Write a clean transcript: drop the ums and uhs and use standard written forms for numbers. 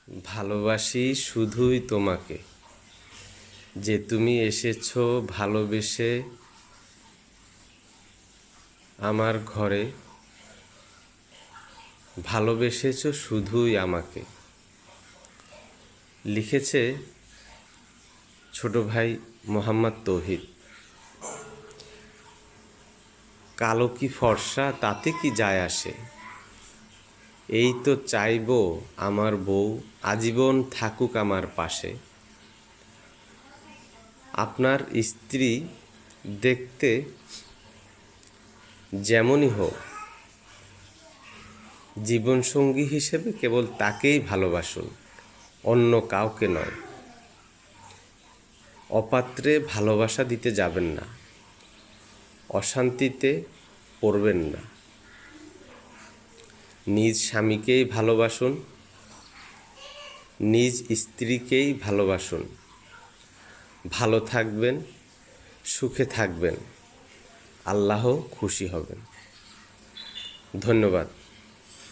ভালোবাসি শুধুই তোমাকে, যে তুমি এসেছো ভালোবেসে আমার ঘরে, ভালোবেসেছো শুধুই আমাকে। লিখেছে ছোট ভাই মোহাম্মদ তৌহিদ। কালো কি ফর্সা তাতে কি যায় আসে, এই তো চাইবো আমার বউ আজীবন থাকুক আমার পাশে। আপনার স্ত্রী দেখতে যেমনই হোক, জীবনসঙ্গী হিসেবে কেবল তাকেই ভালোবাসুন, অন্য কাউকে নয়। অপাত্রে ভালোবাসা দিতে যাবেন না, অশান্তিতে পড়বেন না। নিজ স্বামীকেই ভালোবাসুন, নিজ স্ত্রীকেই ভালোবাসুন। ভালো থাকবেন, সুখে থাকবেন, আল্লাহ খুশি হবেন। ধন্যবাদ।